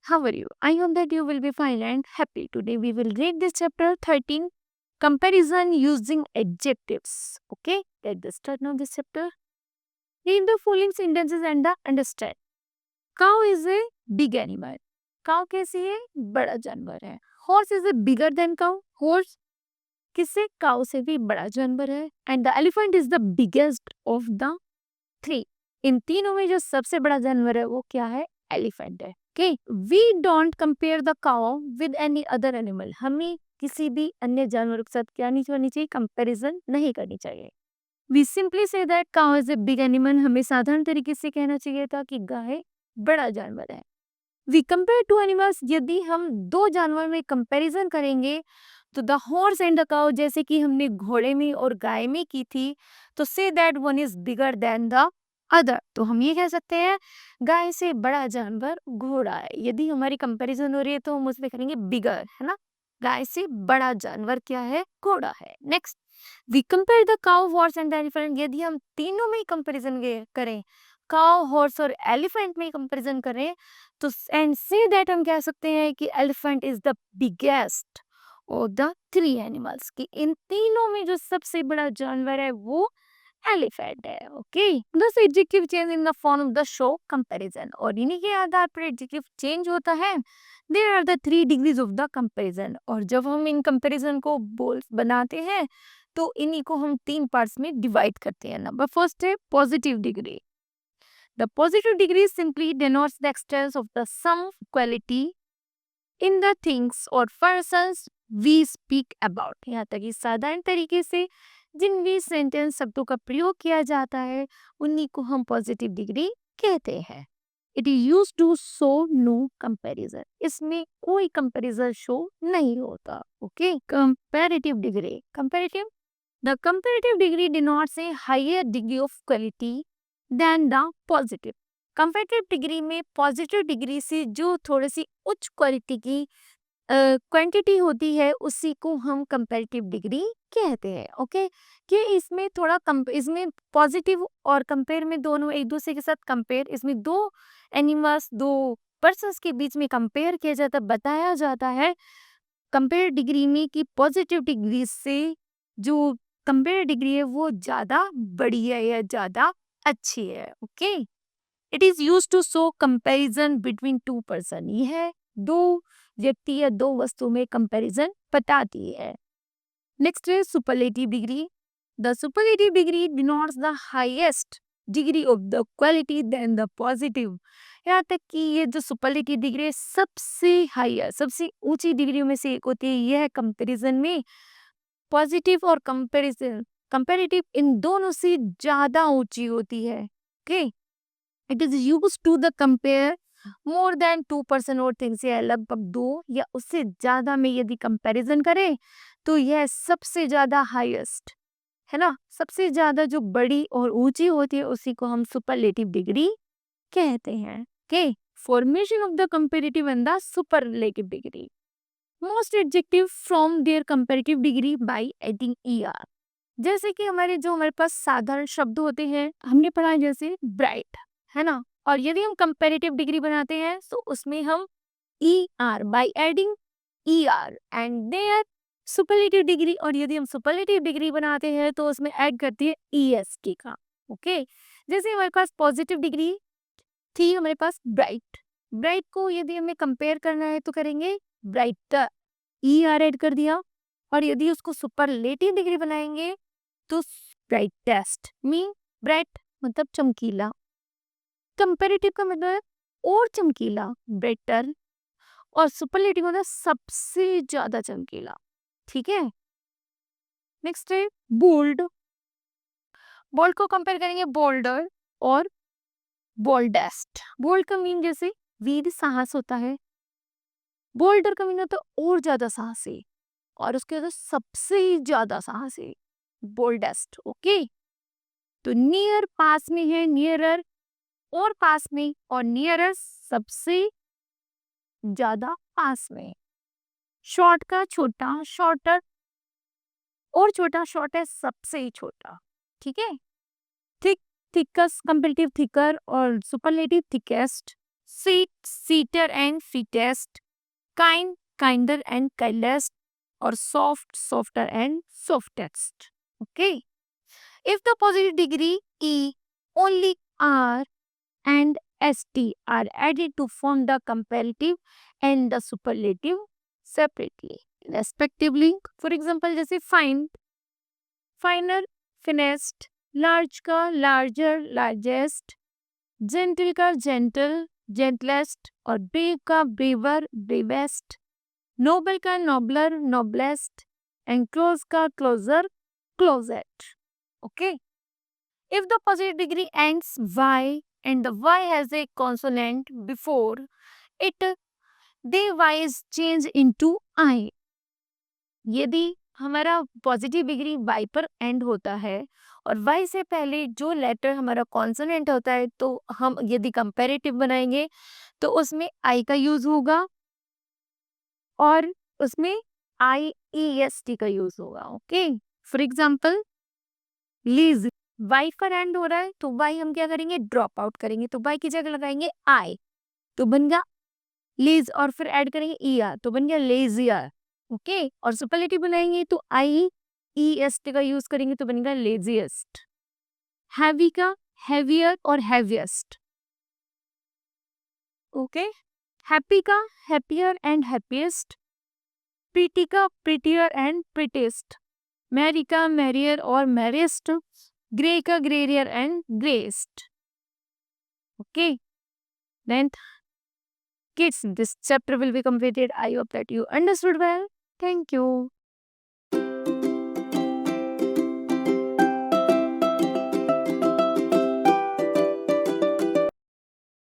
How are you? I hope that you will be fine and happy. Today we will read this chapter 13, Comparison Using Adjectives. Okay, let us start now this chapter. Read the following sentences and understand. Cow is a big animal. Cow कैसी है? बड़ा जानवर है. Horse is a bigger than cow. Horse किससे? Cow से भी बड़ा जानवर है. And the elephant is the biggest of the three. इन तीनों में जो सबसे बड़ा जानवर है वो क्या है? एलिफेंट है. Okay, we don't compare the cow with any other animal. हमें किसी भी अन्य जानवर के साथ क्या नहीं करनी चाहिए? कंपैरिजन नहीं करनी चाहिए. We simply say that cow is a big animal. हमें साधारण तरीके से कहना चाहिए था कि गाय बड़ा जानवर है. We compare two animals. यदि हम दो जानवर में कंपैरिजन करेंगे तो the horse and the cow, जैसे कि हमने घोड़े में और गाय में की थी, तो say that one is bigger than the other. तो हम ये कह सकते हैं गाय से बड़ा जानवर घोड़ा है. यदि हमारी कंपैरिजन हो रही है तो हम उसमें करेंगे बिगर, है ना. गाय से बड़ा जानवर क्या है? घोड़ा है. Next, we compare the cow, horse and elephant. यदि हम तीनों में कंपैरिजन करें, काउ, हॉर्स और एलिफेंट में कंपैरिजन करें, तो एंड से दैट हम कह सकते हैं कि elephant is the biggest of the three animals. कि इन तीनों में जो सबसे बड़ा जानवर है वो एलिफेंट है. Okay, this adjective change in the form of the show comparison. और इन्हीं के आधार पर एडजेक्टिव चेंज होता है. There are the 3 degrees of the comparison. और जब हम इन कंपैरिजन को बोल बनाते हैं तो इन्हीं को हम 3 पार्ट्स में डिवाइड करते हैं. नंबर फर्स्ट है positive degree. The positive degree simply denotes the extent of the sum quality in the things or persons we speak about. यहाँ तक कि साधारण तरीके से जिन भी सेंटेंस शब्दों का प्रयोग किया जाता है उन्हीं को हम पॉजिटिव डिग्री कहते हैं. It is use to show no comparison. इसमें कोई कंपैरिजन शो नहीं होता. Okay, comparative degree. Comparative, the comparative degree denotes a higher degree of quality than the positive. Comparative degree में पॉजिटिव डिग्री से जो थोड़ी सी उच्च क्वालिटी की क्वांटिटी होती है उसी को हम कंपैरेटिव डिग्री कहते हैं. ओके, कि इसमें थोड़ा इसमें पॉजिटिव और कंपेयर में दोनों एक दूसरे के साथ कंपेयर, इसमें दो एनिमल्स, दो पर्सन्स के बीच में कंपेयर किया जाता, बताया जाता है कंपेयर डिग्री में कि पॉजिटिव डिग्री से जो कंपेयर डिग्री है वो ज़्यादा बड़ी है या ज़्यादा अच्छी है. Okay, it is use to show comparison between two person. यह दो व्यक्ति या दो वस्तु में कंपैरिजन बताती है. नेक्स्ट है superlative degree. The superlative degree denotes the highest degree of the quality than the positive. यहाँ तक कि ये जो सुपरलेटिव डिग्री सबसे हाईएस्ट, सबसे ऊंची डिग्रियों में से एक होती है. यह कंपैरिजन में पॉजिटिव और कंपैरेटिव इन दोनों से ज्यादा ऊंची होती है. Okay, it is use to the compare more than 2% और थिंग्स. या लगभग 2 या उससे ज्यादा में यदि कंपैरिजन करें तो यह सबसे ज्यादा हाईएस्ट है ना. सबसे ज्यादा जो बड़ी और ऊंची होती है उसी को हम सुपरलेटिव डिग्री कहते हैं. Okay, formation of the comparative and the superlative degree. Most adjective from their comparative degree by adding er. जैसे कि हमारे पास साधारण शब्द होते हैं, हमने पढ़ा है जैसे ब्राइट, है ना. और यदि हम कंपैरेटिव डिग्री बनाते हैं तो उसमें हम er by adding er and their superlative degree. और यदि हम सुपरलेटिव डिग्री बनाते हैं तो उसमें ऐड करते हैं est का. ओके, जैसे हमारे पास पॉजिटिव डिग्री थी हमारे पास ब्राइट. ब्राइट को यदि हमें कंपेयर करना है तो करेंगे ब्राइटर, er ऐड कर दिया. और यदि उसको सुपरलेटिव डिग्री बनाएंगे तो ब्राइटेस्ट मीन ब्राइट मतलब चमकीला, कंपैरेटिव का मतलब है और चमकीला, बेटर, और सुपरलेटिव मतलब सबसे ज्यादा चमकीला. ठीक है, नेक्स्ट है बोल्ड. बोल्ड को कंपेयर करेंगे बोल्डर और बोल्डेस्ट. बोल्ड का मीन जैसे वीर साहस होता है, बोल्डर का मीन होता है और ज्यादा साहसी, और उसके बाद सबसे ज्यादा साहसी, बोल्डेस्ट. ओके, तो नियर पास में है नियरर, और पास में, और नियरर सबसे ज्यादा पास में. शॉर्ट का छोटा, शॉर्टर, और छोटा, शॉर्ट है सबसे ही छोटा. ठीक है, थिक, थिकस्ट, कंपैरेटिव थिकर, और superlative thickest, seat, seater and fittest, kind, kinder and kindest, or soft, softer and softest. Okay. If the positive degree E, only R and ST are added to form the comparative and the superlative separately, respectively. For example, जैसे fine, finer, finest, large का larger, largest, gentle का gentle, gentlest, और brave का braver, bravest, noble का nobler, noblest, and close का closer, closest. Okay. If the positive degree ends Y and the Y has a consonant before it, the Y is changed into I. यदि हमारा positive degree Y पर and होता है और Y से पहले जो लेटर हमारा कॉन्सोनेंट होता है, तो हम यदि कंपैरेटिव बनाएंगे तो उसमें I का यूज होगा और उसमें IEST का यूज होगा. Okay. For example, lease Y पर एंड हो रहा है तो Y हम क्या करेंगे, ड्रॉप आउट करेंगे, तो Y की जगह लगाएंगे I, तो बन गया लीज, और फिर ऐड करेंगे ER तो बन गया लेजियर. ओके. और सुपरलेटिव बनाएंगे तो IEST का यूज करेंगे तो बनेगा लेजिएस्ट. हैवी का हैवियर और हैवीएस्ट. ओके. हैप्पी का हैप्पियर एंड हैप्पीएस्ट. प्रीटी का प्रीटियर एंड प्रीटेस्ट. मैरी का मैरियर और मैरिएस्ट. ग्रे का greyer and greyest. Okay. Then kids, this chapter will be completed. I hope that you understood well. Thank you.